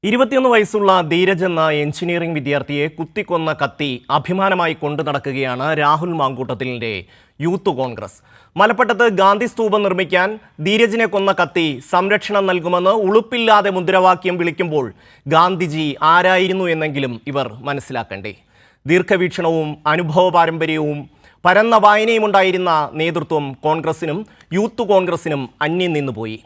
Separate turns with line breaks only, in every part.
21 വയസ്സുള്ള ധീരജ് എന്ന എഞ്ചിനീയറിംഗ് വിദ്യാർത്ഥിയെ കുത്തിക്കൊന്ന കത്തി അഭിമാനമായി കൊണ്ടു നടക്കുകയാണ് രാഹുൽ മാങ്കൂട്ടത്തിലിന്റെ യൂത്ത് കോൺഗ്രസ്. മലപ്പട്ടത്ത് ഗാന്ധി സ്തൂപം നിർമ്മിക്കാൻ ധീരജിനെ കൊന്ന കത്തി സംരക്ഷണം നൽകുമെന്ന് ഉളുപ്പില്ലാതെ മുദ്രാവാക്യം വിളിക്കുമ്പോൾ ഗാന്ധിജി ആരായിരുന്നു എന്നെങ്കിലും ഇവർ മനസ്സിലാക്കണ്ടേ? ദീർഘവീക്ഷണവും അനുഭവ പാരമ്പര്യവും പരന്ന വായനയുമുണ്ടായിരുന്ന നേതൃത്വം കോൺഗ്രസിനും യൂത്ത് കോൺഗ്രസിനും അന്യം നിന്നുപോയി.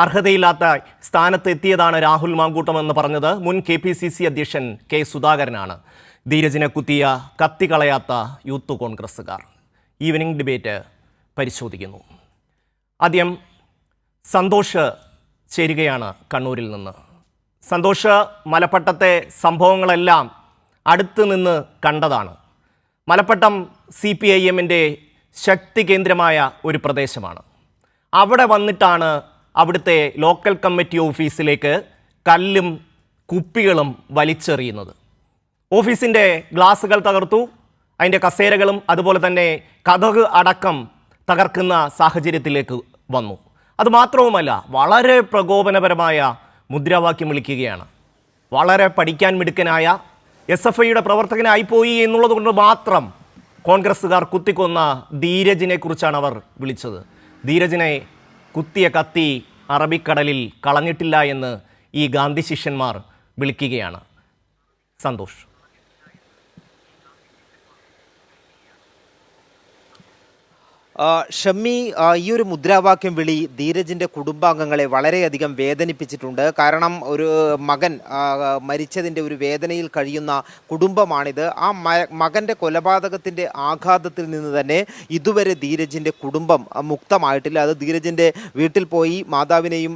അർഹതയില്ലാത്ത സ്ഥാനത്ത് എത്തിയതാണ് രാഹുൽ മാങ്കൂട്ടമെന്ന് പറഞ്ഞത് മുൻ KPCC അധ്യക്ഷൻ കെ സുധാകരനാണ്. ധീരജിനെ കുത്തിയ കത്തി കളയാത്ത യൂത്ത് കോൺഗ്രസ്സുകാർ. ഈവനിംഗ് ഡിബേറ്റ് പരിശോധിക്കുന്നു. ആദ്യം സന്തോഷ് ചേരുകയാണ് കണ്ണൂരിൽ നിന്ന്. സന്തോഷ്, മലപ്പട്ടത്തെ സംഭവങ്ങളെല്ലാം അടുത്ത് നിന്ന് കണ്ടതാണ്. മലപ്പട്ടം CPIM-ന്റെ ശക്തി കേന്ദ്രമായ ഒരു പ്രദേശമാണ്. അവിടെ വന്നിട്ടാണ് അവിടുത്തെ ലോക്കൽ കമ്മിറ്റി ഓഫീസിലേക്ക് കല്ലും കുപ്പികളും വലിച്ചെറിയുന്നത്. ഓഫീസിൻ്റെ ഗ്ലാസുകൾ തകർത്തു, അതിൻ്റെ കസേരകളും അതുപോലെ തന്നെ കതക് അടക്കം തകർക്കുന്ന സാഹചര്യത്തിലേക്ക് വന്നു. അതുമാത്രവുമല്ല, വളരെ പ്രകോപനപരമായ മുദ്രാവാക്യം വിളിക്കുകയാണ്. വളരെ പഠിക്കാൻ മിടുക്കനായ SFIയുടെ പ്രവർത്തകനായിപ്പോയി എന്നുള്ളതുകൊണ്ട് മാത്രം കോൺഗ്രസ്സുകാർ കുത്തിക്കൊന്ന ധീരജിനെ കുറിച്ചാണ് അവർ വിളിച്ചത്. ധീരജിനെ കുത്തിയ കത്തി അറബിക്കടലിൽ കളഞ്ഞിട്ടില്ല എന്ന് ഈ ഗാന്ധി ശിഷ്യന്മാർ വിളിക്കുകയാണ്. സന്തോഷ്.
ഷമ്മി, ഈ ഒരു മുദ്രാവാക്യം വിളി ധീരജിൻ്റെ കുടുംബാംഗങ്ങളെ വളരെയധികം വേദനിപ്പിച്ചിട്ടുണ്ട്. കാരണം ഒരു മകൻ മരിച്ചതിൻ്റെ ഒരു വേദനയിൽ കഴിയുന്ന കുടുംബമാണിത്. ആ മകൻ്റെ കൊലപാതകത്തിൻ്റെ ആഘാതത്തിൽ നിന്ന് തന്നെ ഇതുവരെ ധീരജിൻ്റെ കുടുംബം മുക്തമായിട്ടില്ല. അത് ധീരജിൻ്റെ വീട്ടിൽ പോയി മാതാവിനെയും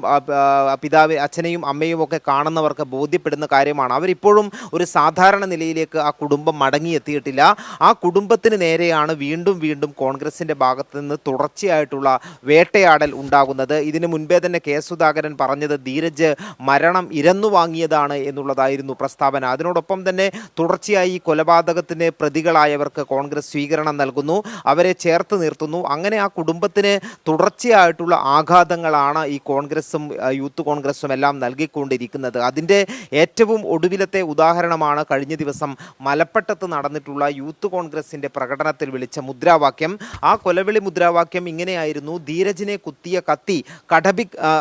അച്ഛനെയും അമ്മയും ഒക്കെ കാണുന്നവർക്ക് ബോധ്യപ്പെടുന്ന കാര്യമാണ്. അവരിപ്പോഴും ഒരു സാധാരണ നിലയിലേക്ക് ആ കുടുംബം മടങ്ങിയെത്തിയിട്ടില്ല. ആ കുടുംബത്തിന് നേരെയാണ് വീണ്ടും വീണ്ടും കോൺഗ്രസിൻ്റെ ഭാഗത്ത് നിന്ന് തുടർച്ചയായിട്ടുള്ള വേട്ടയാടൽ ഉണ്ടാകുന്നത്. ഇതിനു മുൻപേ തന്നെ കെ സുധാകരൻ പറഞ്ഞത് ധീരജ് മരണം ഇരന്നു വാങ്ങിയതാണ് എന്നുള്ളതായിരുന്നു പ്രസ്താവന. അതിനോടൊപ്പം തന്നെ തുടർച്ചയായി കൊലപാതകത്തിന് പ്രതികളായവർക്ക് കോൺഗ്രസ് സ്വീകരണം നൽകുന്നു, അവരെ ചേർത്ത് നിർത്തുന്നു. അങ്ങനെ ആ കുടുംബത്തിന് തുടർച്ചയായിട്ടുള്ള ആഘാതങ്ങളാണ് ഈ കോൺഗ്രസും യൂത്ത് കോൺഗ്രസും എല്ലാം നൽകിക്കൊണ്ടിരിക്കുന്നത്. അതിൻ്റെ ഏറ്റവും ഒടുവിലത്തെ ഉദാഹരണമാണ് കഴിഞ്ഞ ദിവസം മലപ്പട്ടത്ത് നടന്നിട്ടുള്ള യൂത്ത് കോൺഗ്രസിൻ്റെ പ്രകടനത്തിൽ വിളിച്ച മുദ്രാവാക്യം. ആ കൊലവിളി മുദ്രാവാക്യം ഇങ്ങനെയായിരുന്നു: ധീരജിനെ കുത്തിയ കത്തി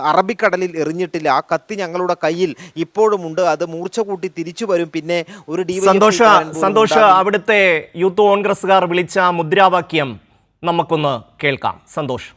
അറബിക്കടലിൽ എറിഞ്ഞിട്ടില്ല, ആ കത്തി ഞങ്ങളുടെ കയ്യിൽ ഇപ്പോഴുമുണ്ട്, അത് മൂർച്ച കൂട്ടി തിരിച്ചു വരും. പിന്നെ ഒരു
സന്തോഷ്, അവിടുത്തെ യൂത്ത് കോൺഗ്രസ്സുകാർ വിളിച്ച മുദ്രാവാക്യം നമുക്കൊന്ന് കേൾക്കാം. സന്തോഷ്.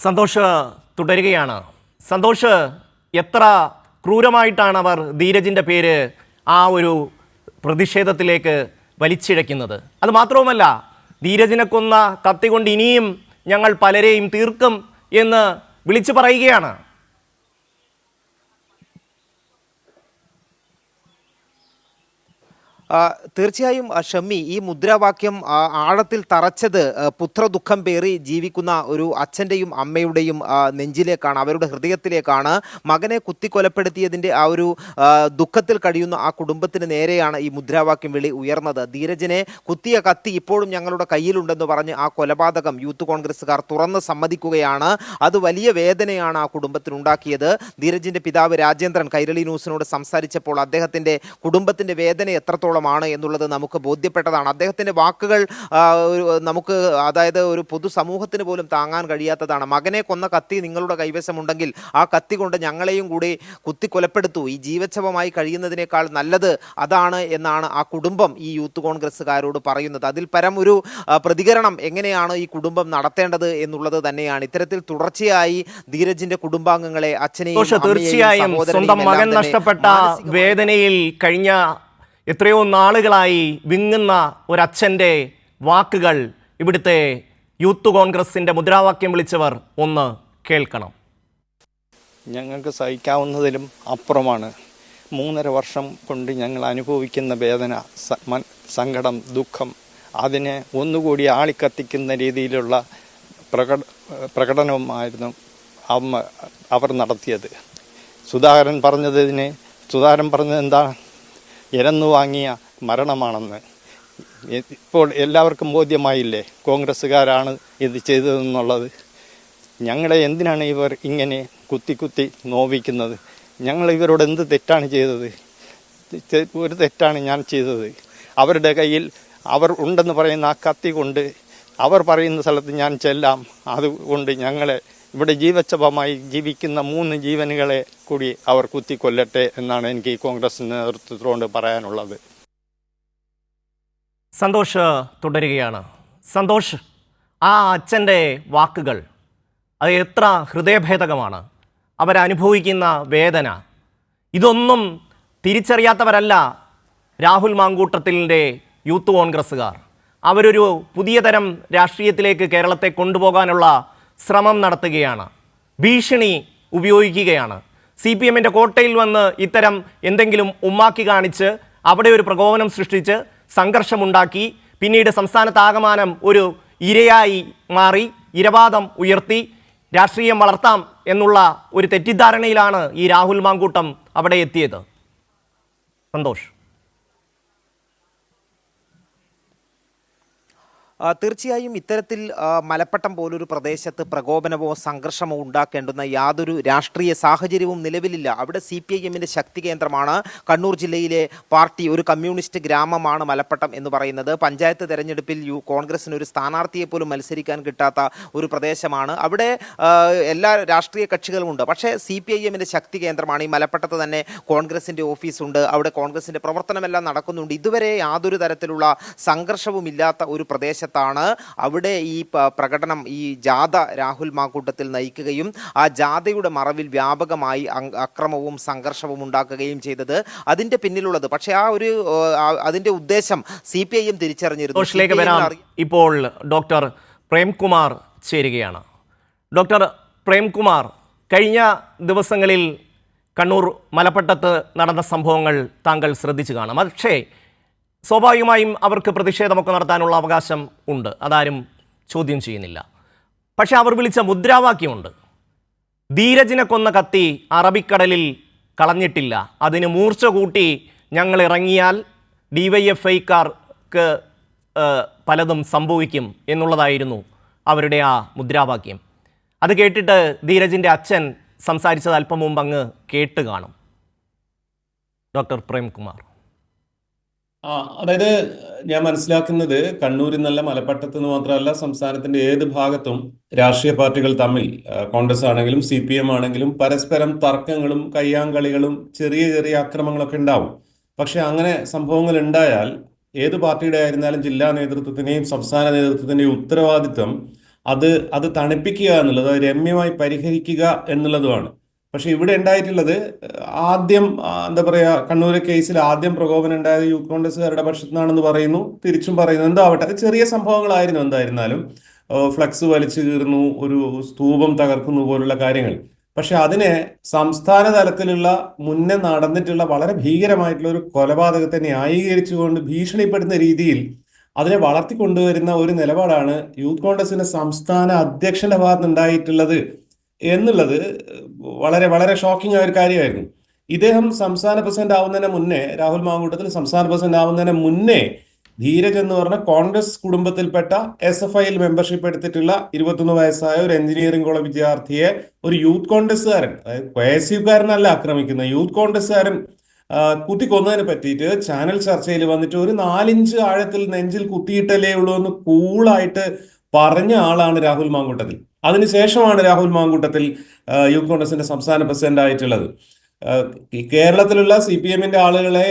സന്തോഷ് തുടരുകയാണ്. സന്തോഷ്, എത്ര ക്രൂരമായിട്ടാണ് അവർ ധീരജിൻ്റെ പേര് ആ ഒരു പ്രതിഷേധത്തിലേക്ക് വലിച്ചിഴയ്ക്കുന്നത്. അത് മാത്രവുമല്ല, ധീരജിനെ കൊന്ന കത്തി കൊണ്ട് ഇനിയും ഞങ്ങൾ പലരെയും തീർക്കും എന്ന് വിളിച്ചു പറയുകയാണ്.
തീർച്ചയായും ഷമ്മി, ഈ മുദ്രാവാക്യം ആഴത്തിൽ തറച്ചത് പുത്രദുഃഖം പേറി ജീവിക്കുന്ന ഒരു അച്ഛൻ്റെയും അമ്മയുടെയും നെഞ്ചിലേക്കാണ്, അവരുടെ ഹൃദയത്തിലേക്കാണ്. മകനെ കുത്തിക്കൊലപ്പെടുത്തിയതിൻ്റെ ആ ഒരു ദുഃഖത്തിൽ കഴിയുന്ന ആ കുടുംബത്തിന് നേരെയാണ് ഈ മുദ്രാവാക്യം വിളി ഉയർന്നത്. ധീരജിനെ കുത്തിയ കത്തി ഇപ്പോഴും ഞങ്ങളുടെ കയ്യിലുണ്ടെന്ന് പറഞ്ഞ് ആ കൊലപാതകം യൂത്ത് കോൺഗ്രസ്സുകാർ തുറന്ന് സമ്മതിക്കുകയാണ്. അത് വലിയ വേദനയാണ് ആ കുടുംബത്തിനുണ്ടാക്കിയത്. ധീരജിൻ്റെ പിതാവ് രാജേന്ദ്രൻ കൈരളി ന്യൂസിനോട് സംസാരിച്ചപ്പോൾ അദ്ദേഹത്തിൻ്റെ കുടുംബത്തിൻ്റെ വേദന എത്രത്തോളം ാണ് എന്നുള്ളത് നമുക്ക് ബോധ്യപ്പെട്ടതാണ്. അദ്ദേഹത്തിൻ്റെ വാക്കുകൾ നമുക്ക്, അതായത് ഒരു പൊതുസമൂഹത്തിന് പോലും താങ്ങാൻ കഴിയാത്തതാണ്. മകനെ കൊന്ന കത്തി നിങ്ങളുടെ കൈവശമുണ്ടെങ്കിൽ ആ കത്തി കൊണ്ട് ഞങ്ങളെയും കൂടി കുത്തിക്കൊലപ്പെടുത്തു, ഈ ജീവച്ഛവമായി കഴിയുന്നതിനേക്കാൾ നല്ലത് അതാണ് എന്നാണ് ആ കുടുംബം ഈ യൂത്ത് കോൺഗ്രസ്സുകാരോട് പറയുന്നത്. അതിൽ പരം ഒരു പ്രതികരണം എങ്ങനെയാണ് ഈ കുടുംബം നടത്തേണ്ടത് എന്നുള്ളത് തന്നെയാണ്. ഇത്തരത്തിൽ തുടർച്ചയായി ധീരജിന്റെ കുടുംബാംഗങ്ങളെ, അച്ഛനെയും
തീർച്ചയായും സ്വന്തം മകൻ നഷ്ടപ്പെട്ട വേദനയിൽ കഴിഞ്ഞ എത്രയോ നാളുകളായി വിങ്ങുന്ന ഒരച്ഛൻ്റെ വാക്കുകൾ ഇവിടുത്തെ യൂത്ത് കോൺഗ്രസിൻ്റെ മുദ്രാവാക്യം വിളിച്ചവർ ഒന്ന് കേൾക്കണം.
ഞങ്ങൾക്ക് സഹിക്കാവുന്നതിലും അപ്പുറമാണ്. 3.5 വർഷം കൊണ്ട് ഞങ്ങൾ അനുഭവിക്കുന്ന വേദന, സങ്കടം, ദുഃഖം, അതിനെ ഒന്നുകൂടി ആളിക്കത്തിക്കുന്ന രീതിയിലുള്ള പ്രകടനവുമായിരുന്നു അവർ നടത്തിയത്. സുധാകരൻ പറഞ്ഞത് എന്താ, ഇരന്നു വാങ്ങിയ മരണമാണെന്ന്. ഇപ്പോൾ എല്ലാവർക്കും ബോധ്യമായില്ലേ കോൺഗ്രസ്സുകാരാണ് ഇത് ചെയ്തതെന്നുള്ളത്. ഞങ്ങളെ എന്തിനാണ് ഇവർ ഇങ്ങനെ കുത്തി നോവിക്കുന്നത്? ഞങ്ങൾ ഇവരോട് എന്ത് തെറ്റാണ് ചെയ്തത്? ഒരു തെറ്റാണ് ഞാൻ ചെയ്തത്. അവരുടെ കയ്യിൽ അവർ ഉണ്ടെന്ന് പറയുന്ന ആ കത്തി കൊണ്ട് അവർ പറയുന്ന സ്ഥലത്ത് ഞാൻ ചെല്ലാം. അതുകൊണ്ട് ഞങ്ങളെ ഇവിടെ ജീവച്ഛവമായി ജീവിക്കുന്ന 3 ജീവനുകളെ കൂടി അവർ കുത്തിക്കൊല്ലട്ടെ എന്നാണ് എനിക്ക് ഈ കോൺഗ്രസ് നേതൃത്വത്തോട് പറയാനുള്ളത്.
സന്തോഷ് തുടരുകയാണ്. സന്തോഷ്, ആ അച്ഛൻ്റെ വാക്കുകൾ അത് എത്ര ഹൃദയഭേദകമാണ്. അവരനുഭവിക്കുന്ന വേദന, ഇതൊന്നും തിരിച്ചറിയാത്തവരല്ല രാഹുൽ മാങ്കൂട്ടത്തിലിൻ്റെ യൂത്ത് കോൺഗ്രസ്സുകാർ. അവരൊരു പുതിയ തരം രാഷ്ട്രീയത്തിലേക്ക് കേരളത്തെ കൊണ്ടുപോകാനുള്ള ശ്രമം നടത്തുകയാണ്, ഭീഷണി ഉപയോഗിക്കുകയാണ്. CPM-ൻ്റെ കോട്ടയിൽ വന്ന് ഇത്തരം എന്തെങ്കിലും ഉമ്മാക്കി കാണിച്ച് അവിടെ ഒരു പ്രകോപനം സൃഷ്ടിച്ച് സംഘർഷമുണ്ടാക്കി പിന്നീട് സംസ്ഥാനത്താകമാനം ഒരു ഇരയായി മാറി ഇരവാദം ഉയർത്തി രാഷ്ട്രീയം വളർത്താം എന്നുള്ള ഒരു തെറ്റിദ്ധാരണയിലാണ് ഈ രാഹുൽ മാങ്കൂട്ടം അവിടെ എത്തിയത്. സന്തോഷ്.
തീർച്ചയായും ഇത്തരത്തിൽ മലപ്പട്ടം പോലൊരു പ്രദേശത്ത് പ്രകോപനമോ സംഘർഷമോ ഉണ്ടാക്കേണ്ടുന്ന യാതൊരു രാഷ്ട്രീയ സാഹചര്യവും നിലവിലില്ല. അവിടെ CPIM-ൻ്റെ ശക്തി കേന്ദ്രമാണ്. കണ്ണൂർ ജില്ലയിലെ പാർട്ടി ഒരു കമ്മ്യൂണിസ്റ്റ് ഗ്രാമമാണ് മലപ്പട്ടം എന്ന് പറയുന്നത്. പഞ്ചായത്ത് തെരഞ്ഞെടുപ്പിൽ കോൺഗ്രസിന് ഒരു സ്ഥാനാർത്ഥിയെ പോലും മത്സരിക്കാൻ കിട്ടാത്ത ഒരു പ്രദേശമാണ്. അവിടെ എല്ലാ രാഷ്ട്രീയ കക്ഷികളുമുണ്ട്. പക്ഷേ CPIM-ൻ്റെ ശക്തി കേന്ദ്രമാണ്. ഈ മലപ്പട്ടത്ത് തന്നെ കോൺഗ്രസിൻ്റെ ഓഫീസുണ്ട്. അവിടെ കോൺഗ്രസിൻ്റെ പ്രവർത്തനമെല്ലാം നടക്കുന്നുണ്ട്. ഇതുവരെ യാതൊരു തരത്തിലുള്ള സംഘർഷവും ഇല്ലാത്ത ഒരു പ്രദേശം ാണ് അവിടെ ഈ പ്രകടനം, ഈ ജാഥ രാഹുൽ മാങ്കൂട്ടത്തിൽ നയിക്കുകയും ആ ജാഥയുടെ മറവിൽ വ്യാപകമായി അക്രമവും സംഘർഷവും ഉണ്ടാക്കുകയും ചെയ്തത്. അതിന്റെ പിന്നിലുള്ളത് പക്ഷേ അതിന്റെ ഉദ്ദേശം CPIM തിരിച്ചറിഞ്ഞിരുന്നു.
ഇപ്പോൾ ഡോക്ടർ പ്രേംകുമാർ ചേരുകയാണ്. ഡോക്ടർ പ്രേംകുമാർ, കഴിഞ്ഞ ദിവസങ്ങളിൽ കണ്ണൂർ മലപ്പട്ടത്ത് നടന്ന സംഭവങ്ങൾ താങ്കൾ ശ്രദ്ധിച്ചു കാണാം. പക്ഷേ സ്വാഭാവികമായും അവർക്ക് പ്രതിഷേധമൊക്കെ നടത്താനുള്ള അവകാശം ഉണ്ട്, അതാരും ചോദ്യം ചെയ്യുന്നില്ല. പക്ഷെ അവർ വിളിച്ച മുദ്രാവാക്യമുണ്ട്, ധീരജിനെ കൊന്ന കത്തി അറബിക്കടലിൽ കളഞ്ഞിട്ടില്ല, അതിന് മൂർച്ച കൂട്ടി ഞങ്ങൾ ഇറങ്ങിയാൽ DYFIക്കാർക്ക് പലതും സംഭവിക്കും എന്നുള്ളതായിരുന്നു അവരുടെ ആ മുദ്രാവാക്യം. അത് കേട്ടിട്ട് ധീരജിൻ്റെ അച്ഛൻ സംസാരിച്ചത് അല്പം മുമ്പ് അങ്ങ് കേട്ട് കാണും. ഡോക്ടർ പ്രേംകുമാർ.
അതായത് ഞാൻ മനസ്സിലാക്കുന്നത് കണ്ണൂരിൽ നിന്നല്ല, മലപ്പട്ടത്ത് നിന്ന് മാത്രമല്ല, സംസ്ഥാനത്തിന്റെ ഏത് ഭാഗത്തും രാഷ്ട്രീയ പാർട്ടികൾ തമ്മിൽ, കോൺഗ്രസ് ആണെങ്കിലും CPM ആണെങ്കിലും, പരസ്പരം തർക്കങ്ങളും കയ്യാങ്കളികളും ചെറിയ ചെറിയ ആക്രമണങ്ങളൊക്കെ ഉണ്ടാവും. പക്ഷെ അങ്ങനെ സംഭവങ്ങൾ ഉണ്ടായാൽ ഏത് പാർട്ടിയുടെ ആയിരുന്നാലും ജില്ലാ നേതൃത്വത്തിന്റെയും സംസ്ഥാന നേതൃത്വത്തിന്റെയും ഉത്തരവാദിത്വം അത് തണുപ്പിക്കുക എന്നുള്ളത്, അത് രമ്യമായി പരിഹരിക്കുക എന്നുള്ളതുമാണ്. പക്ഷെ ഇവിടെ ഉണ്ടായിട്ടുള്ളത് ആദ്യം എന്താ പറയുക, കണ്ണൂർ കേസിൽ ആദ്യം പ്രകോപനം ഉണ്ടായത് യൂത്ത് കോൺഗ്രസ്സുകാരുടെ പക്ഷത്തു നിന്നാണെന്ന് പറയുന്നു, തിരിച്ചും പറയുന്നു. എന്താവട്ടെ, അത് ചെറിയ സംഭവങ്ങളായിരുന്നു. എന്തായിരുന്നാലും ഫ്ലക്സ് വലിച്ചു കീറുന്നു, ഒരു സ്തൂപം തകർക്കുന്നു പോലുള്ള കാര്യങ്ങൾ. പക്ഷെ അതിനെ സംസ്ഥാന തലത്തിലുള്ള മുന്നേ നടന്നിട്ടുള്ള വളരെ ഭീകരമായിട്ടുള്ള ഒരു കൊലപാതകത്തെ ന്യായീകരിച്ചുകൊണ്ട് ഭീഷണിപ്പെടുന്ന രീതിയിൽ അതിനെ വളർത്തിക്കൊണ്ടുവരുന്ന ഒരു നിലപാടാണ് യൂത്ത് കോൺഗ്രസിന്റെ സംസ്ഥാന അധ്യക്ഷന്റെ ഭാഗത്ത് ഉണ്ടായിട്ടുള്ളത് എന്നുള്ളത് വളരെ വളരെ ഷോക്കിംഗ് ആയ ഒരു കാര്യമായിരുന്നു. ഇദ്ദേഹം സംസ്ഥാന പ്രസിഡന്റ് ആവുന്നതിന് മുന്നേ, രാഹുൽ മാങ്കൂട്ടത്തിൽ സംസ്ഥാന പ്രസിഡന്റ് ആവുന്നതിന് മുന്നേ ധീരജ് എന്ന് പറഞ്ഞ കോൺഗ്രസ് കുടുംബത്തിൽപ്പെട്ട SFIയിൽ മെമ്പർഷിപ്പ് എടുത്തിട്ടുള്ള 21 വയസ്സായ ഒരു എഞ്ചിനീയറിംഗ് കോളേജ് വിദ്യാർത്ഥിയെ ഒരു യൂത്ത് കോൺഗ്രസ്സുകാരൻ, അതായത് കോയസീവ്കാരനല്ല ആക്രമിക്കുന്ന, യൂത്ത് കോൺഗ്രസ്സുകാരൻ കുത്തിക്കൊന്നതിനെ പറ്റിയിട്ട് ചാനൽ ചർച്ചയിൽ വന്നിട്ട് ഒരു 4 ഇഞ്ച് ആഴത്തിൽ നെഞ്ചിൽ കുത്തിയിട്ടല്ലേ ഉള്ളൂ എന്ന് കൂളായിട്ട് പറഞ്ഞ ആളാണ് രാഹുൽ മാങ്കൂട്ടത്തിൽ. അതിനുശേഷമാണ് രാഹുൽ മാങ്കൂട്ടത്തിൽ യൂത്ത് കോൺഗ്രസിന്റെ സംസ്ഥാന പ്രസിഡന്റ് ആയിട്ടുള്ളത്. കേരളത്തിലുള്ള CPMന്റെ ആളുകളെ,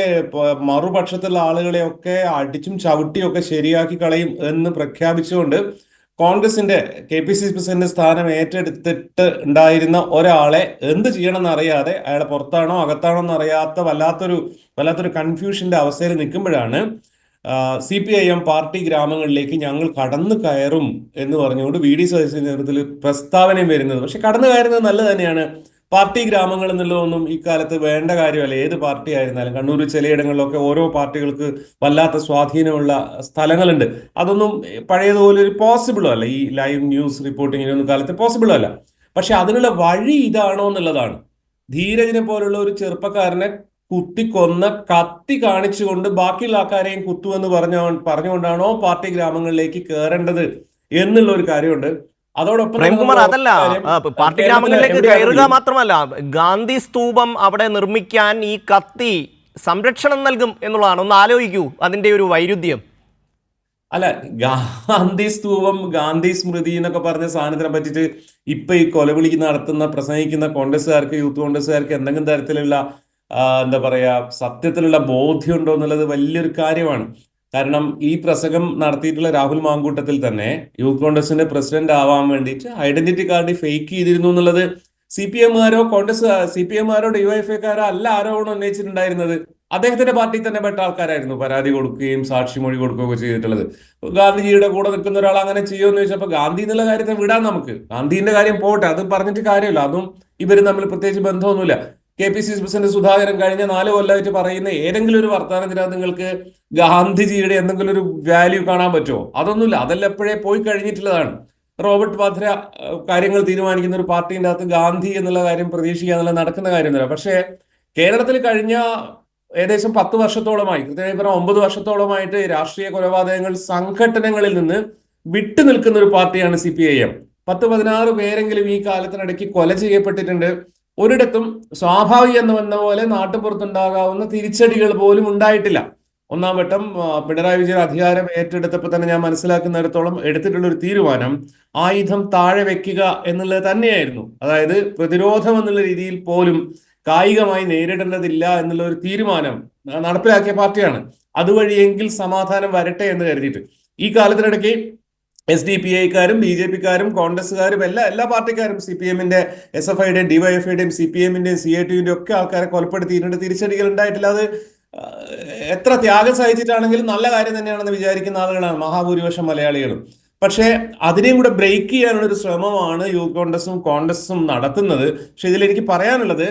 മറുപക്ഷത്തുള്ള ആളുകളെയൊക്കെ അടിച്ചും ചവിട്ടിയും ഒക്കെ ശരിയാക്കി കളയും എന്ന് പ്രഖ്യാപിച്ചുകൊണ്ട് കോൺഗ്രസിന്റെ KPCC പ്രസിഡന്റ് സ്ഥാനം ഏറ്റെടുത്തിട്ട് ഉണ്ടായിരുന്ന ഒരാളെ എന്ത് ചെയ്യണമെന്ന് അറിയാതെ, അയാളെ പുറത്താണോ അകത്താണോ എന്നറിയാത്ത വല്ലാത്തൊരു കൺഫ്യൂഷന്റെ അവസ്ഥയിൽ നിൽക്കുമ്പോഴാണ് CPIM പാർട്ടി ഗ്രാമങ്ങളിലേക്ക് ഞങ്ങൾ കടന്നു കയറും എന്ന് പറഞ്ഞുകൊണ്ട് VD സതീശന്റെ നേതൃത്വത്തിൽ പ്രസ്താവനയും വരുന്നത്. പക്ഷെ കടന്നു കയറുന്നത് നല്ലത് തന്നെയാണ്. പാർട്ടി ഗ്രാമങ്ങൾ എന്നുള്ളതൊന്നും ഇക്കാലത്ത് വേണ്ട കാര്യമല്ല. ഏത് പാർട്ടി ആയിരുന്നാലും കണ്ണൂർ ചിലയിടങ്ങളിലൊക്കെ ഓരോ പാർട്ടികൾക്ക് വല്ലാത്ത സ്വാധീനമുള്ള സ്ഥലങ്ങളുണ്ട്. അതൊന്നും പഴയതുപോലെ ഒരു പോസിബിളും അല്ല. ഈ ലൈവ് ന്യൂസ് റിപ്പോർട്ടിങ്ങിനൊന്നും കാലത്ത് പോസിബിളും അല്ല. പക്ഷെ അതിനുള്ള വഴി ഇതാണോ എന്നുള്ളതാണ്. ധീരജിനെ പോലുള്ള ഒരു ചെറുപ്പക്കാരനെ കുത്തിക്കൊന്ന കത്തി കാണിച്ചുകൊണ്ട് ബാക്കിയുള്ള ആൾക്കാരെയും കുത്തുവെന്ന് പറഞ്ഞുകൊണ്ടാണോ പാർട്ടി ഗ്രാമങ്ങളിലേക്ക് കയറേണ്ടത് എന്നുള്ള ഒരു കാര്യമുണ്ട്. അതോടൊപ്പം
പ്രേംകുമാർ, അതല്ല പാർട്ടി ഗ്രാമങ്ങളിലേക്ക് കയറുക മാത്രമല്ല, ഗാന്ധി സ്തൂപം അവിടെ നിർമ്മിക്കാൻ ഈ കത്തി സംരക്ഷണം നൽകും എന്നുള്ളതാണ്. ഒന്ന് ആലോചിക്കൂ അതിന്റെ ഒരു വൈരുദ്ധ്യം.
അല്ല, ഗാന്ധി സ്തൂപം, ഗാന്ധി സ്മൃതി എന്നൊക്കെ പറഞ്ഞ സാധനത്തിനെ പറ്റിയിട്ട് ഇപ്പൊ ഈ കൊലവിളിക്ക് നടത്തുന്ന പ്രസംഗിക്കുന്ന കോൺഗ്രസ്സുകാർക്ക്, യൂത്ത് കോൺഗ്രസ്സുകാർക്ക് എന്തെങ്കിലും തരത്തിലുള്ള എന്താ പറയാ സത്യത്തിലുള്ള ബോധ്യം ഉണ്ടോ എന്നുള്ളത് വലിയൊരു കാര്യമാണ്. കാരണം ഈ പ്രസംഗം നടത്തിയിട്ടുള്ള രാഹുൽ മാങ്കൂട്ടത്തിൽ തന്നെ യൂത്ത് കോൺഗ്രസിന്റെ പ്രസിഡന്റ് ആവാൻ വേണ്ടിയിട്ട് ഐഡന്റിറ്റി കാർഡ് ഫേക്ക് ചെയ്തിരുന്നു എന്നുള്ളത് CPMകാരോ CPMകാരോ DYFIക്കാരോ അല്ല ആരോപണം ഉന്നയിച്ചിട്ടുണ്ടായിരുന്നത്. അദ്ദേഹത്തിന്റെ പാർട്ടിയിൽ തന്നെ പെട്ട ആൾക്കാരായിരുന്നു പരാതി കൊടുക്കുകയും സാക്ഷിമൊഴി കൊടുക്കുകയൊക്കെ ചെയ്തിട്ടുള്ളത്. ഗാന്ധിജിയുടെ കൂടെ നിൽക്കുന്ന ഒരാൾ അങ്ങനെ ചെയ്യുമെന്ന് ചോദിച്ചപ്പോൾ ഗാന്ധി എന്നുള്ള കാര്യത്തെ വിടാൻ നമുക്ക്, ഗാന്ധിന്റെ കാര്യം പോട്ടെ, അത് പറഞ്ഞിട്ട് കാര്യമില്ല. അതും ഇവരും തമ്മിൽ പ്രത്യേകിച്ച് ബന്ധമൊന്നുമില്ല. KPCC പ്രസിഡന്റ് സുധാകരൻ കഴിഞ്ഞ 4 കൊല്ലമായിട്ട് പറയുന്ന ഏതെങ്കിലും ഒരു വർത്തമാനത്തിനകത്ത് നിങ്ങൾക്ക് ഗാന്ധിജിയുടെ എന്തെങ്കിലും ഒരു വാല്യൂ കാണാൻ പറ്റുമോ? അതൊന്നുമില്ല. അതെല്ലാം എപ്പോഴേ പോയി കഴിഞ്ഞിട്ടുള്ളതാണ്. റോബർട്ട് വാദ്ര കാര്യങ്ങൾ തീരുമാനിക്കുന്ന ഒരു പാർട്ടിൻ്റെ അകത്ത് ഗാന്ധി എന്നുള്ള കാര്യം പ്രതീക്ഷിക്കുക എന്നുള്ള നടക്കുന്ന കാര്യമൊന്നുമില്ല. പക്ഷേ കേരളത്തിൽ കഴിഞ്ഞ ഏകദേശം 10 വർഷത്തോളമായി, കൃത്യമായി പറഞ്ഞാൽ 9 വർഷത്തോളമായിട്ട് രാഷ്ട്രീയ കൊലപാതകങ്ങൾ സംഘടനകളിൽ നിന്ന് വിട്ടു നിൽക്കുന്ന ഒരു പാർട്ടിയാണ് CPIM. 10-16 പേരെങ്കിലും ഈ കാലത്തിനിടയ്ക്ക് കൊല ചെയ്യപ്പെട്ടിട്ടുണ്ട്. ഒരിടത്തും സ്വാഭാവികം എന്ന് വന്ന പോലെ നാട്ടുപുറത്തുണ്ടാകാവുന്ന തിരിച്ചടികൾ പോലും ഉണ്ടായിട്ടില്ല. ഒന്നാം വട്ടം പിണറായി വിജയൻ അധികാരം ഏറ്റെടുത്തപ്പോൾ തന്നെ ഞാൻ മനസ്സിലാക്കുന്നിടത്തോളം എടുത്തിട്ടുള്ള ഒരു തീരുമാനം ആയുധം താഴെ വെക്കുക എന്നുള്ളത് തന്നെയായിരുന്നു. അതായത് പ്രതിരോധം എന്നുള്ള രീതിയിൽ പോലും കായികമായി നേരിടേണ്ടതില്ല എന്നുള്ള ഒരു തീരുമാനം നടപ്പിലാക്കിയ പാർട്ടിയാണ്. അതുവഴിയെങ്കിൽ സമാധാനം വരട്ടെ എന്ന് കരുതിയിട്ട് ഈ കാലത്തിനിടയ്ക്ക് SDPIക്കാരും BJPക്കാരും കോൺഗ്രസ്സുകാരും എല്ലാ പാർട്ടിക്കാരും CPMന്റെ SFIയുടെയും DYFIയുടെയും CPMന്റെയും CITUവിന്റെയും ഒക്കെ ആൾക്കാരെ കൊലപ്പെടുത്തിയിട്ടുണ്ട്. തിരിച്ചടികൾ ഉണ്ടായിട്ടില്ല. അത് എത്ര ത്യാഗം സഹിച്ചിട്ടാണെങ്കിലും നല്ല കാര്യം തന്നെയാണെന്ന് വിചാരിക്കുന്ന ആളുകളാണ് മഹാഭൂരിപക്ഷം മലയാളികളും. പക്ഷേ അതിനെയും കൂടെ ബ്രേക്ക് ചെയ്യാനുള്ള ഒരു ശ്രമമാണ് യൂത്ത് കോൺഗ്രസും നടത്തുന്നത്. പക്ഷെ ഇതിലെനിക്ക് പറയാനുള്ളത്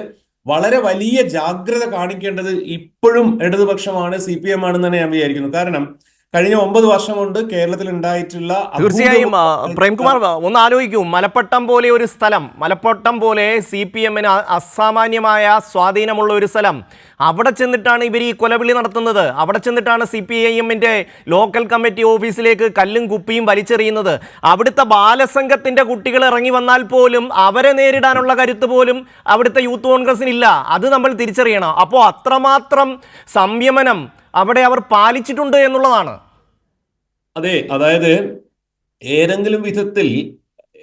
വളരെ വലിയ ജാഗ്രത കാണിക്കേണ്ടത് ഇപ്പോഴും ഇടതുപക്ഷമാണ്, CPM ആണെന്ന് തന്നെ ഞാൻ വിചാരിക്കുന്നു. കാരണം കഴിഞ്ഞ 9 വർഷം കൊണ്ട് കേരളത്തിൽ ഉണ്ടായിട്ടുള്ള
തീർച്ചയായും പ്രേംകുമാർ ഒന്ന് ആലോചിക്കൂ. മലപ്പട്ടം പോലെ ഒരു സ്ഥലം, മലപ്പട്ടം പോലെ CPMന് അസാമാന്യമായ സ്വാധീനമുള്ള ഒരു സ്ഥലം, അവിടെ ചെന്നിട്ടാണ് ഇവർ ഈ കൊലവിളി നടത്തുന്നത്. അവിടെ ചെന്നിട്ടാണ് CPIMന്റെ ലോക്കൽ കമ്മിറ്റി ഓഫീസിലേക്ക് കല്ലും കുപ്പിയും വലിച്ചെറിയുന്നത്. അവിടുത്തെ ബാലസംഘത്തിന്റെ കുട്ടികൾ ഇറങ്ങി വന്നാൽ പോലും അവരെ നേരിടാനുള്ള കരുത്ത് പോലും അവിടുത്തെ യൂത്ത് കോൺഗ്രസിനില്ല. അത് നമ്മൾ തിരിച്ചറിയണം. അപ്പോൾ അത്രമാത്രം സംയമനം അവിടെ അവർ പാലിച്ചിട്ടുണ്ട് എന്നുള്ളതാണ്.
അതെ, അതായത് ഏതെങ്കിലും വിധത്തിൽ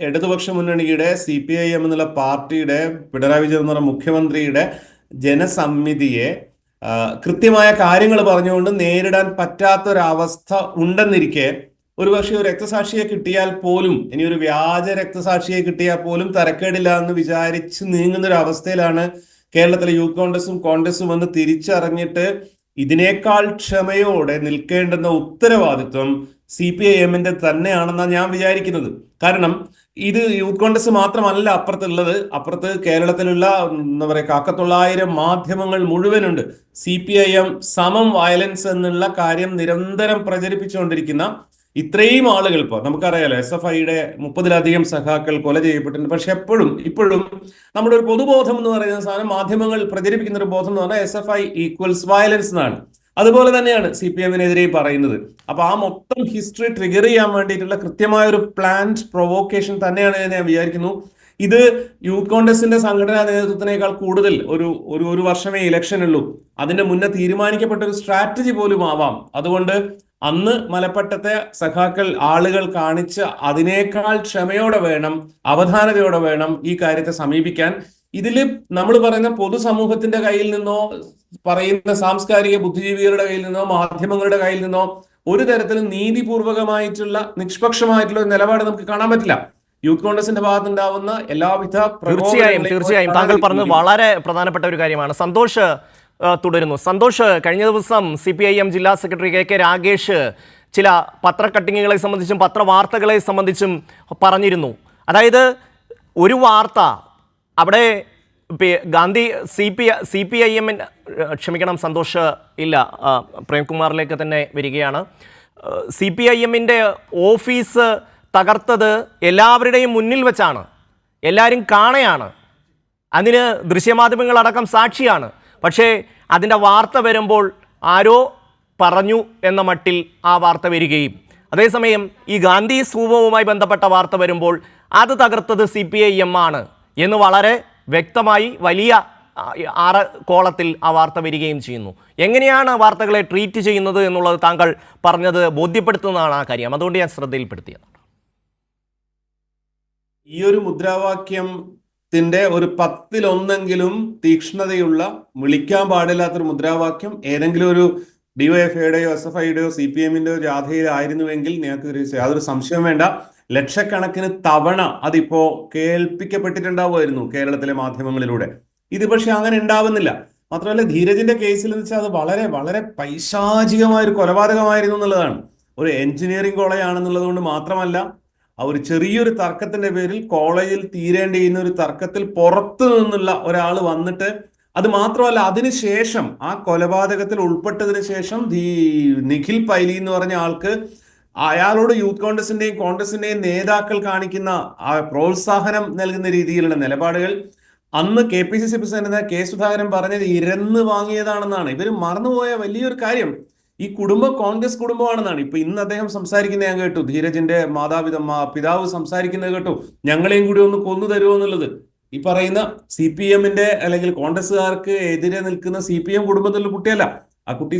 ഇടതുപക്ഷ മുന്നണിയുടെ CPIM എന്നുള്ള പാർട്ടിയുടെ പിണറായി വിജയൻ എന്ന് പറഞ്ഞ മുഖ്യമന്ത്രിയുടെ ജനസമ്മിതിയെ കൃത്യമായ കാര്യങ്ങൾ പറഞ്ഞുകൊണ്ട് നേരിടാൻ പറ്റാത്തൊരവസ്ഥ ഉണ്ടെന്നിരിക്കെ ഒരുപക്ഷെ ഒരു രക്തസാക്ഷിയെ കിട്ടിയാൽ പോലും, ഇനി ഒരു വ്യാജ രക്തസാക്ഷിയെ കിട്ടിയാൽ പോലും തരക്കേടില്ല എന്ന് വിചാരിച്ച് നീങ്ങുന്ന ഒരു അവസ്ഥയിലാണ് കേരളത്തിലെ യൂത്ത് കോൺഗ്രസും എന്ന് തിരിച്ചറിഞ്ഞിട്ട് ഇതിനേക്കാൾ ക്ഷമയോടെ നിൽക്കേണ്ടുന്ന ഉത്തരവാദിത്വം CPIM-ന്റെ തന്നെയാണെന്നാണ് ഞാൻ വിചാരിക്കുന്നത്. കാരണം ഇത് യൂത്ത് കോൺഗ്രസ് മാത്രമല്ല അപ്പുറത്തുള്ളത്. അപ്പുറത്ത് കേരളത്തിലുള്ള എന്താ പറയുക 1,900 മാധ്യമങ്ങൾ മുഴുവനുണ്ട്. CPIM സമം വയലൻസ് എന്നുള്ള കാര്യം നിരന്തരം പ്രചരിപ്പിച്ചുകൊണ്ടിരിക്കുന്ന ഇത്രയും ആളുകൾ. ഇപ്പോൾ നമുക്കറിയാലോ SFIയുടെ 30-ലധികം സഖാക്കൾ കൊല ചെയ്യപ്പെട്ടിട്ടുണ്ട്. പക്ഷെ ഇപ്പോഴും നമ്മുടെ ഒരു പൊതുബോധം എന്ന് പറയുന്ന സാധനം, മാധ്യമങ്ങൾ പ്രചരിപ്പിക്കുന്ന ഒരു ബോധം എന്ന് പറഞ്ഞാൽ SFI ഈക്വൽസ് വയലൻസ് എന്നാണ്. അതുപോലെ തന്നെയാണ് CPM-നെതിരെ പറയുന്നത്. അപ്പൊ ആ മൊത്തം ഹിസ്റ്ററി ട്രിഗർ ചെയ്യാൻ വേണ്ടിയിട്ടുള്ള കൃത്യമായ ഒരു പ്ലാൻഡ് പ്രൊവോക്കേഷൻ തന്നെയാണ് ഞാൻ വിചാരിക്കുന്നു. ഇത് യൂത്ത് കോൺഗ്രസിന്റെ സംഘടനാ നേതൃത്വത്തിനേക്കാൾ കൂടുതൽ ഒരു വർഷമേ ഇലക്ഷൻ ഉള്ളൂ. അതിന്റെ മുന്നേ തീരുമാനിക്കപ്പെട്ട ഒരു സ്ട്രാറ്റജി പോലും ആവാം. അതുകൊണ്ട് അന്ന് മലപ്പട്ടത്തെ സഖാക്കൾ ആളുകൾ കാണിച്ച അതിനേക്കാൾ ക്ഷമയോടെ വേണം, അവധാനതയോടെ വേണം ഈ കാര്യത്തെ സമീപിക്കാൻ. ഇതില് നമ്മൾ പറയുന്ന പൊതുസമൂഹത്തിന്റെ കയ്യിൽ നിന്നോ, പറയുന്ന സാംസ്കാരിക ബുദ്ധിജീവികളുടെ കയ്യിൽ നിന്നോ, മാധ്യമങ്ങളുടെ കയ്യിൽ നിന്നോ ഒരു തരത്തിലും നീതിപൂർവകമായിട്ടുള്ള നിഷ്പക്ഷമായിട്ടുള്ള ഒരു നിലപാട് നമുക്ക് കാണാൻ പറ്റില്ല. യൂത്ത് കോൺഗ്രസിന്റെ ഭാഗത്തുണ്ടാവുന്ന എല്ലാവിധ
തീർച്ചയായും താങ്കൾ പറഞ്ഞത് വളരെ പ്രധാനപ്പെട്ട ഒരു കാര്യമാണ്. സന്തോഷ് തുടരുന്നു. സന്തോഷ്, കഴിഞ്ഞ ദിവസം CPIM ജില്ലാ സെക്രട്ടറി KK രാഗേഷ് ചില പത്രക്കട്ടിങ്ങുകളെ സംബന്ധിച്ചും പത്രവാർത്തകളെ സംബന്ധിച്ചും പറഞ്ഞിരുന്നു. അതായത് ഒരു വാർത്ത അവിടെ ഗാന്ധി CPIM ക്ഷമിക്കണം സന്തോഷ്, ഇല്ല പ്രേംകുമാറിലേക്ക് തന്നെ വരികയാണ്. CPIM-ന്റെ ഓഫീസ് തകർത്തത് എല്ലാവരുടെയും മുന്നിൽ വെച്ചാണ്, എല്ലാവരും കാണയാണ്, അതിന് ദൃശ്യമാധ്യമങ്ങളടക്കം സാക്ഷിയാണ്. പക്ഷേ അതിൻ്റെ വാർത്ത വരുമ്പോൾ ആരോ പറഞ്ഞു എന്ന മട്ടിൽ ആ വാർത്ത വരികയും, അതേസമയം ഈ ഗാന്ധി സ്തൂപവുമായി ബന്ധപ്പെട്ട വാർത്ത വരുമ്പോൾ അത് തകർത്തത് CPIM ആണ് എന്ന് വളരെ വ്യക്തമായി വലിയ 6 കോളത്തിൽ ആ വാർത്ത വരികയും ചെയ്യുന്നു. എങ്ങനെയാണ് വാർത്തകളെ ട്രീറ്റ് ചെയ്യുന്നത് എന്നുള്ളത് താങ്കൾ പറഞ്ഞത് ബോധ്യപ്പെടുത്തുന്നതാണ് ആ കാര്യം. അതുകൊണ്ട് ഞാൻ ശ്രദ്ധയിൽപ്പെടുത്തിയത്.
ഈ ഒരു മുദ്രാവാക്യത്തിന്റെ ഒരു 10-1 തീക്ഷ്ണതയുള്ള, വിളിക്കാൻ പാടില്ലാത്തൊരു മുദ്രാവാക്യം ഏതെങ്കിലും ഒരു DYFIയുടെയോ SFIയുടെയോ CPM-ന്റെയോ ജാഥയിലായിരുന്നുവെങ്കിൽ ഞങ്ങൾക്ക് യാതൊരു സംശയവും വേണ്ട, ലക്ഷക്കണക്കിന് തവണ അതിപ്പോ കേൾപ്പിക്കപ്പെട്ടിട്ടുണ്ടാവുമായിരുന്നു കേരളത്തിലെ മാധ്യമങ്ങളിലൂടെ. ഇത് പക്ഷെ അങ്ങനെ ഉണ്ടാവുന്നില്ല. മാത്രമല്ല ധീരജിന്റെ കേസിൽ എന്ന് വെച്ചാൽ അത് വളരെ വളരെ പൈശാചികമായ ഒരു കൊലപാതകമായിരുന്നു എന്നുള്ളതാണ്. ഒരു എഞ്ചിനീയറിംഗ് കോളേജാണെന്നുള്ളത് കൊണ്ട് മാത്രമല്ല, ആ ഒരു ചെറിയൊരു തർക്കത്തിന്റെ പേരിൽ കോളേജിൽ തീരേണ്ടിയിരുന്ന ഒരു തർക്കത്തിൽ പുറത്തു നിന്നുള്ള ഒരാൾ വന്നിട്ട്, അത് മാത്രമല്ല അതിനുശേഷം ആ കൊലപാതകത്തിൽ ഉൾപ്പെട്ടതിന് ശേഷം നിഖിൽ പൈലി എന്ന് പറഞ്ഞ ആൾക്ക് അയാളോട് യൂത്ത് കോൺഗ്രസിന്റെയും നേതാക്കൾ കാണിക്കുന്ന ആ പ്രോത്സാഹനം നൽകുന്ന രീതിയിലുള്ള നിലപാടുകൾ അന്ന് KPCC പ്രസിഡന്റ് K സുധാകരൻ പറഞ്ഞത് ഇരന്ന് വാങ്ങിയതാണെന്നാണ്. ഇവർ മറന്നുപോയ വലിയൊരു കാര്യം, ഈ കുടുംബം കോൺഗ്രസ് കുടുംബമാണെന്നാണ്. ഇപ്പൊ ഇന്ന് അദ്ദേഹം സംസാരിക്കുന്നത് ഞാൻ കേട്ടു, ധീരജിന്റെ പിതാവ് സംസാരിക്കുന്നത് കേട്ടു, ഞങ്ങളെയും കൂടി ഒന്ന് കൊന്നു തരുമോ എന്നുള്ളത്. ഈ പറയുന്ന CPM-ന്റെ അല്ലെങ്കിൽ കോൺഗ്രസ്സുകാർക്ക് എതിരെ നിൽക്കുന്ന CPM കുടുംബത്തിലുള്ള കുട്ടിയല്ല. ആ കുട്ടി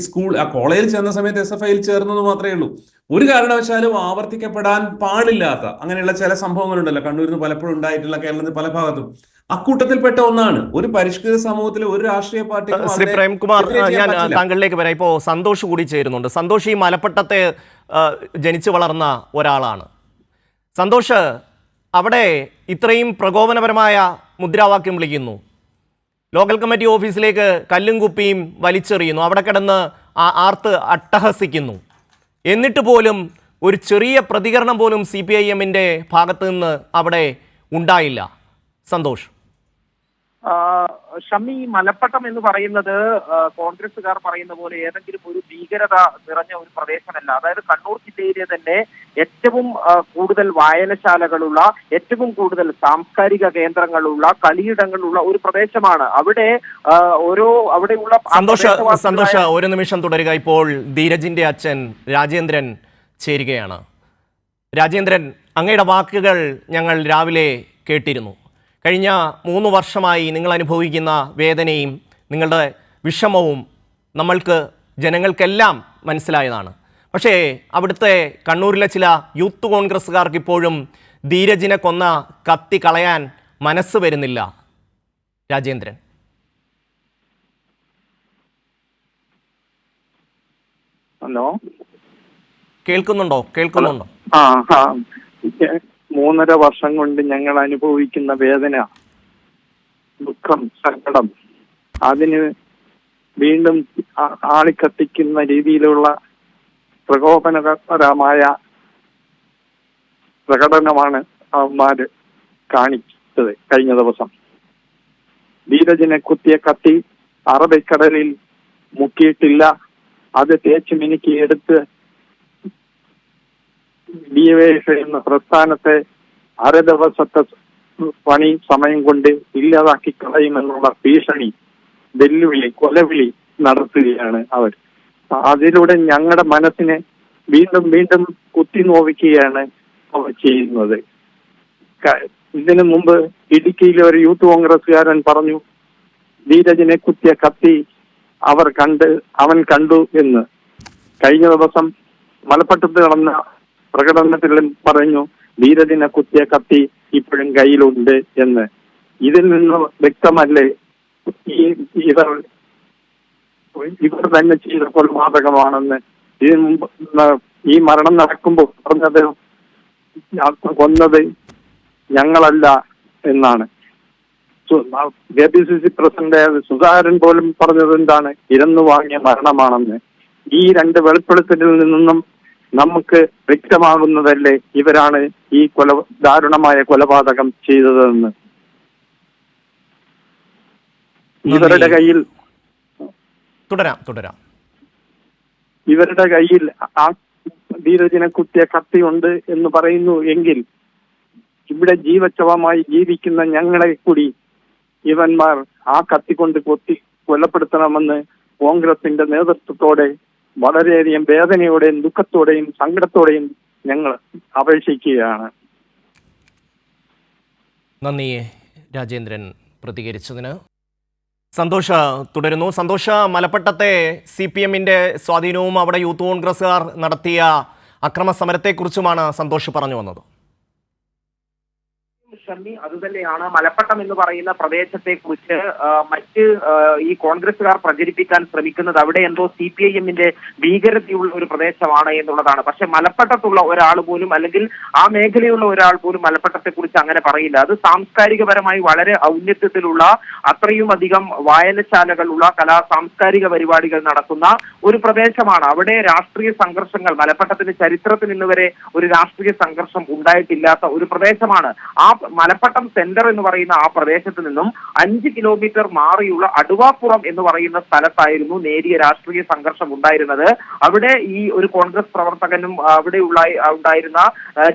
കോളേജിൽ ചേർന്ന സമയത്ത് SFIയിൽ ചേർന്നത് മാത്രമേ ഉള്ളൂ. ഒരു കാരണവശാലും ആവർത്തിക്കപ്പെടാൻ പാടില്ലാത്ത അങ്ങനെയുള്ള ചില സംഭവങ്ങളുണ്ടല്ലോ, കണ്ണൂരിൽ നിന്ന് പലപ്പോഴും ഉണ്ടായിട്ടുള്ള, കേരളത്തിൽ പല ഭാഗത്തും. അക്കൂട്ടത്തിൽപ്പെട്ട ഒന്നാണ്. ഒരു പരിഷ്കൃത സമൂഹത്തിലെ ഒരു രാഷ്ട്രീയ പാർട്ടി.
ശ്രീ പ്രേംകുമാർ, ഞാൻ താങ്കളിലേക്ക് വരാം. ഇപ്പോൾ സന്തോഷ് കൂടി ചേരുന്നുണ്ട്. സന്തോഷ് ഈ മലപ്പട്ടത്തെ ജനിച്ചു വളർന്ന ഒരാളാണ്. സന്തോഷ്, അവിടെ ഇത്രയും പ്രകോപനപരമായ മുദ്രാവാക്യം വിളിക്കുന്നു, ലോക്കൽ കമ്മിറ്റി ഓഫീസിലേക്ക് കല്ലും കുപ്പിയും വലിച്ചെറിയുന്നു, അവിടെ കിടന്ന് ആർത്ത് അട്ടഹസിക്കുന്നു. എന്നിട്ട് പോലും ഒരു ചെറിയ പ്രതികരണം പോലും CPIM-ന്റെ ഭാഗത്ത് നിന്ന് അവിടെ ഉണ്ടായില്ല. സന്തോഷ്,
ഷമി, മലപ്പട്ടം എന്ന് പറയുന്നത് കോൺഗ്രസുകാർ പറയുന്ന പോലെ ഏതെങ്കിലും ഒരു ഭീകരത നിറഞ്ഞ ഒരു പ്രദേശമല്ല. അതായത് കണ്ണൂർ ജില്ലയിലെ തന്നെ ഏറ്റവും കൂടുതൽ വായനശാലകളുള്ള, ഏറ്റവും കൂടുതൽ സാംസ്കാരിക കേന്ദ്രങ്ങളുള്ള, കളിയിടങ്ങളുള്ള ഒരു പ്രദേശമാണ്. അവിടെയുള്ള
സന്തോഷ് ഒരു നിമിഷം തുടരുക. ഇപ്പോൾ ധീരജിന്റെ അച്ഛൻ രാജേന്ദ്രൻ ചേരുകയാണ്. രാജേന്ദ്രൻ, അങ്ങയുടെ വാക്കുകൾ ഞങ്ങൾ രാവിലെ കേട്ടിരുന്നു. കഴിഞ്ഞ 3 വർഷമായി നിങ്ങൾ അനുഭവിക്കുന്ന വേദനയും നിങ്ങളുടെ വിഷമവും നമ്മൾക്ക് ജനങ്ങൾക്കെല്ലാം മനസ്സിലായതാണ്. പക്ഷേ അവിടുത്തെ കണ്ണൂരിലെ ചില യൂത്ത് കോൺഗ്രസ്സുകാർക്ക് ഇപ്പോഴും ധീരജിനെ കൊന്ന കത്തി കളയാൻ മനസ്സ് വരുന്നില്ല. രാജേന്ദ്രൻ,
ഹലോ,
കേൾക്കുന്നുണ്ടോ?
3.5 വർഷം കൊണ്ട് ഞങ്ങൾ അനുഭവിക്കുന്ന വേദന, ദുഃഖം, സങ്കടം, അതിന്
വീണ്ടും ആളിക്കത്തിക്കുന്ന രീതിയിലുള്ള പ്രകോപനപരമായ പ്രകടനമാണ് അവന്മാര് കാണിച്ചത് കഴിഞ്ഞ ദിവസം. ധീരജിനെ കുത്തിയ കത്തി അറബിക്കടലിൽ മുക്കിയിട്ടില്ല, അത് തേച്ച് മിനുക്കി എടുത്ത് DYFI എന്ന പ്രസ്ഥാനത്തെ അര ദിവസത്തെ പണി സമയം കൊണ്ട് ഇല്ലാതാക്കി കളയുമെന്നുള്ള ഭീഷണി, വെല്ലുവിളി, കൊലവിളി നടത്തുകയാണ് അവർ. അതിലൂടെ ഞങ്ങളുടെ മനസ്സിനെ വീണ്ടും വീണ്ടും കുത്തി നോവിക്കുകയാണ് അവർ ചെയ്യുന്നത്. ഇതിനു മുമ്പ് ഇടുക്കിയിലെ ഒരു യൂത്ത് കോൺഗ്രസ്സുകാരൻ പറഞ്ഞു, ധീരജിനെ കുത്തിയ കത്തി അവൻ കണ്ടു എന്ന്. കഴിഞ്ഞ ദിവസം മലപ്പട്ടത്ത് നടന്ന പ്രകടനത്തിൽ പറഞ്ഞു, ധീരജിനെ കുത്തിയ കത്തി ഇപ്പോഴും കയ്യിലുണ്ട് എന്ന്. ഇതിൽ നിന്ന് വ്യക്തമല്ലേ ഇവർ തന്നെ ചെയ്ത കൊലപാതകമാണെന്ന്. ഇതിനു മുമ്പ് ഈ മരണം നടക്കുമ്പോൾ പറഞ്ഞത് കൊന്നത് ഞങ്ങളല്ല എന്നാണ്. KPCC പ്രസിഡന്റ് സുധാകരൻ പോലും പറഞ്ഞത് എന്താണ്? ഇരന്നു വാങ്ങിയ മരണമാണെന്ന്. ഈ രണ്ട് വെളിപ്പെടുത്തലിൽ നിന്നും നമുക്ക് വ്യക്തമാകുന്നതല്ലേ ഇവരാണ് ഈ ദാരുണമായ കൊലപാതകം ചെയ്തതെന്ന്. ഇവരുടെ കയ്യിൽ
തുടരാം
ഇവരുടെ കയ്യിൽ ആ ധീരജിനെ കുത്തിയ കത്തിയുണ്ട് എന്ന് പറയുന്നു എങ്കിൽ ഇവിടെ ജീവച്ഛവമായി ജീവിക്കുന്ന ഞങ്ങളെ കൂടി ഇവന്മാർ ആ കത്തിക്കൊണ്ട് കൊലപ്പെടുത്തണമെന്ന് കോൺഗ്രസിന്റെ നേതൃത്വത്തോടെ വളരെയധികം വേദനയോടെയും ദുഃഖത്തോടെയും സങ്കടത്തോടെയും ഞങ്ങൾ അപേക്ഷിക്കുകയാണ്.
നന്ദി രാജേന്ദ്രൻ പ്രതികരിച്ചതിന്. സന്തോഷ് തുടരുന്നു. സന്തോഷ്, മലപ്പട്ടത്തെ CPM-ന്റെ സ്വാധീനവും അവിടെ യൂത്ത് കോൺഗ്രസ്സുകാർ നടത്തിയ അക്രമസമരത്തെക്കുറിച്ചുമാണ് സന്തോഷ് പറഞ്ഞു വന്നത്.
അതുതന്നെയാണ് മലപ്പട്ടം എന്ന് പറയുന്ന പ്രദേശത്തെ കുറിച്ച് മറ്റ് ഈ കോൺഗ്രസുകാർ പ്രചരിപ്പിക്കാൻ ശ്രമിക്കുന്നത്. അവിടെ എന്തോ CPIM-ന്റെ ഭീകരതയുള്ള ഒരു പ്രദേശമാണ് എന്നുള്ളതാണ്. പക്ഷെ മലപ്പട്ടത്തുള്ള ഒരാൾ പോലും, അല്ലെങ്കിൽ ആ മേഖലയുള്ള ഒരാൾ പോലും മലപ്പട്ടത്തെ കുറിച്ച് അങ്ങനെ പറയില്ല. അത് സാംസ്കാരികപരമായി വളരെ ഔന്നത്യത്തിലുള്ള, അത്രയും അധികം വായനശാലകളുള്ള, സാംസ്കാരിക പരിപാടികൾ നടക്കുന്ന ഒരു പ്രദേശമാണ്. അവിടെ രാഷ്ട്രീയ സംഘർഷങ്ങൾ, മലപ്പട്ടത്തിന്റെ ചരിത്രത്തിൽ ഇന്ന് വരെ ഒരു രാഷ്ട്രീയ സംഘർഷം ഉണ്ടായിട്ടില്ലാത്ത ഒരു പ്രദേശമാണ്. ആ മലപ്പട്ടം സെന്റർ എന്ന് പറയുന്ന ആ പ്രദേശത്ത് നിന്നും 5 കിലോമീറ്റർ മാറിയുള്ള അടുവാപ്പുറം എന്ന് പറയുന്ന സ്ഥലത്തായിരുന്നു നേരിയ രാഷ്ട്രീയ സംഘർഷം ഉണ്ടായിരുന്നത്. അവിടെ ഈ ഒരു കോൺഗ്രസ് പ്രവർത്തകനും അവിടെ ഉണ്ടായിരുന്ന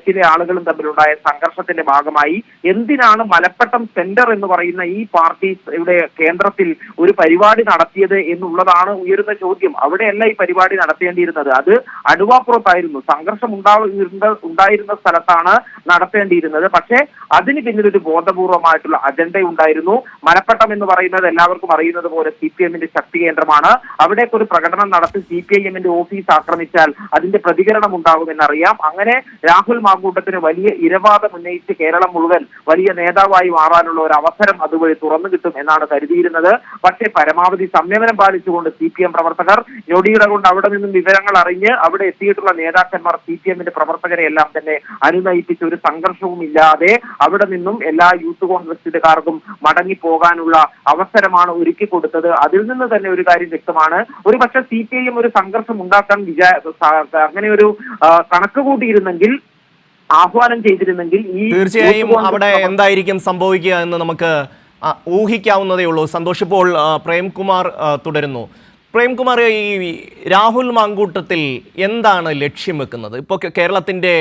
ചില ആളുകളും തമ്മിലുണ്ടായ സംഘർഷത്തിന്റെ ഭാഗമായി എന്തിനാണ് മലപ്പട്ടം സെന്റർ എന്ന് പറയുന്ന ഈ പാർട്ടി ഇവിടെ കേന്ദ്രത്തിൽ ഒരു പരിപാടി നടത്തിയത് എന്നുള്ളതാണ് ഉയരുന്ന ചോദ്യം. അവിടെയല്ല ഈ പരിപാടി നടത്തേണ്ടിയിരുന്നത്, അത് അടുവാപ്പുറത്തായിരുന്നു. സംഘർഷം ഉണ്ടായിരുന്ന സ്ഥലത്താണ് നടത്തേണ്ടിയിരുന്നത്. പക്ഷേ അതിന് പിന്നിലൊരു ബോധപൂർവമായിട്ടുള്ള അജണ്ട ഉണ്ടായിരുന്നു. മലപ്പട്ടം എന്ന് പറയുന്നത് എല്ലാവർക്കും അറിയുന്നത് പോലെ CPM-ന്റെ ശക്തി കേന്ദ്രമാണ്. അവിടേക്ക് ഒരു പ്രകടനം നടത്തി CPIM-ന്റെ ഓഫീസ് ആക്രമിച്ചാൽ അതിന്റെ പ്രതികരണം ഉണ്ടാകുമെന്നറിയാം. അങ്ങനെ രാഹുൽ മാങ്കൂട്ടത്തിന് വലിയ ഇരവാദം ഉന്നയിച്ച് കേരളം മുഴുവൻ വലിയ നേതാവായി മാറാനുള്ള ഒരു അവസരം അതുവഴി തുറന്നു കിട്ടും എന്നാണ് കരുതിയിരുന്നത്. പക്ഷേ പരമാവധി സംയമനം പാലിച്ചുകൊണ്ട് CPM പ്രവർത്തകർ ഞൊടിയിട കൊണ്ട് അവിടെ നിന്നും വിവരങ്ങൾ അറിഞ്ഞ് അവിടെ എത്തിയിട്ടുള്ള നേതാക്കന്മാർ CPM-ന്റെ പ്രവർത്തകരെ എല്ലാം തന്നെ അനുനയിപ്പിച്ച് ഒരു സംഘർഷവും ഇല്ലാതെ അവിടെ നിന്നും എല്ലാ യൂത്ത് കോൺഗ്രസുകാർക്കും മടങ്ങി പോകാനുള്ള അവസരമാണ് ഒരുക്കി കൊടുത്തത്. അതിൽ നിന്ന് തന്നെ ഒരു കാര്യം വ്യക്തമാണ്, ഒരു പക്ഷെ CPIM ഒരു സംഘർഷം ഉണ്ടാക്കാൻ അങ്ങനെ ഒരു കണക്ക് കൂട്ടിയിരുന്നെങ്കിൽ, ആഹ്വാനം ചെയ്തിരുന്നെങ്കിൽ
തീർച്ചയായും അവിടെ എന്തായിരിക്കും സംഭവിക്കുക എന്ന് നമുക്ക് ഊഹിക്കാവുന്നതേ ഉള്ളൂ. സന്തോഷ്, ഇപ്പോൾ പ്രേംകുമാർ തുടരുന്നു. പ്രേംകുമാർ, ഈ രാഹുൽ മാങ്കൂട്ടത്തിൽ എന്താണ് ലക്ഷ്യം വെക്കുന്നത്? ഇപ്പോൾ കേരളത്തിൻ്റെ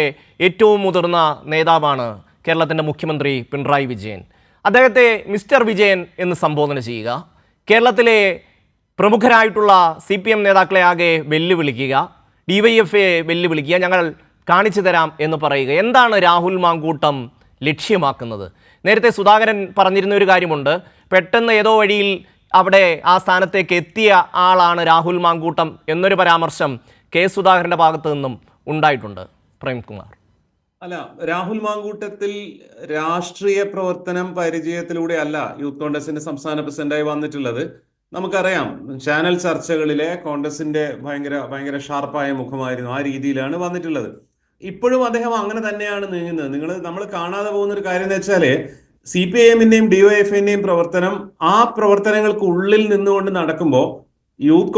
ഏറ്റവും മുതിർന്ന നേതാവാണ് കേരളത്തിൻ്റെ മുഖ്യമന്ത്രി പിണറായി വിജയൻ. അദ്ദേഹത്തെ മിസ്റ്റർ വിജയൻ എന്ന് സംബോധന ചെയ്യുക, കേരളത്തിലെ പ്രമുഖരായിട്ടുള്ള CPM നേതാക്കളെ ആകെ വെല്ലുവിളിക്കുക, DYFI വെല്ലുവിളിക്കുക, ഞങ്ങൾ കാണിച്ചു തരാം എന്ന് പറയുക. എന്താണ് രാഹുൽ മാങ്കൂട്ടം ലക്ഷ്യമാക്കുന്നത്? നേരത്തെ സുധാകരൻ പറഞ്ഞിരുന്ന ഒരു കാര്യമുണ്ട്, പെട്ടെന്ന് ഏതോ വഴിയിൽ അവിടെ ആ സ്ഥാനത്തേക്ക് എത്തിയ ആളാണ് രാഹുൽ മാങ്കൂട്ടം എന്നൊരു പരാമർശം സുധാകരൻ്റെ ഭാഗത്തു നിന്നും ഉണ്ടായിട്ടുണ്ട്. പ്രേംകുമാർ.
അല്ല, രാഹുൽ മാങ്കൂട്ടത്തിൽ രാഷ്ട്രീയ പ്രവർത്തനം പരിചയത്തിലൂടെ അല്ല യൂത്ത് കോൺഗ്രസിന്റെ സംസ്ഥാന പ്രസിഡന്റായി വന്നിട്ടുള്ളത്. നമുക്കറിയാം, ചാനൽ ചർച്ചകളിലെ കോൺഗ്രസിന്റെ ഭയങ്കര ഷാർപ്പായ മുഖമായിരുന്നു. ആ രീതിയിലാണ് വന്നിട്ടുള്ളത്. ഇപ്പോഴും അദ്ദേഹം അങ്ങനെ തന്നെയാണ് നീങ്ങുന്നത്. നമ്മൾ കാണാതെ പോകുന്ന ഒരു കാര്യം എന്ന് വെച്ചാൽ CPIM-ന്റെയും DYFI-ന്റെയും പ്രവർത്തനം ആ പ്രവർത്തനങ്ങൾക്ക് ഉള്ളിൽ നിന്നുകൊണ്ട് നടക്കുമ്പോൾ യൂത്ത്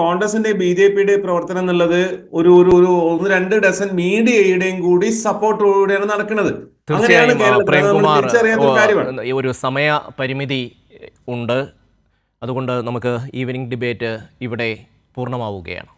കോൺഗ്രസിന്റെ BJP-യുടെ പ്രവർത്തനം എന്നുള്ളത് ഒരു ഒരു ഒരു 1-2 ഡസൻ മീഡിയയുടെയും കൂടി സപ്പോർട്ടോടെയാണ് നടക്കുന്നത്. അങ്ങനെയാണ്
തീർച്ചയായും
കേരളത്തിൽ നമ്മൾ
പ്രേംകുമാർ,
തിരിച്ചറിയാത്ത ഒരു കാര്യമാണ്.
ഒരു സമയ പരിമിതി ഉണ്ട്. അതുകൊണ്ട് നമുക്ക് ഈവനിംഗ് ഡിബേറ്റ് ഇവിടെ പൂർണ്ണമാവുകയാണ്.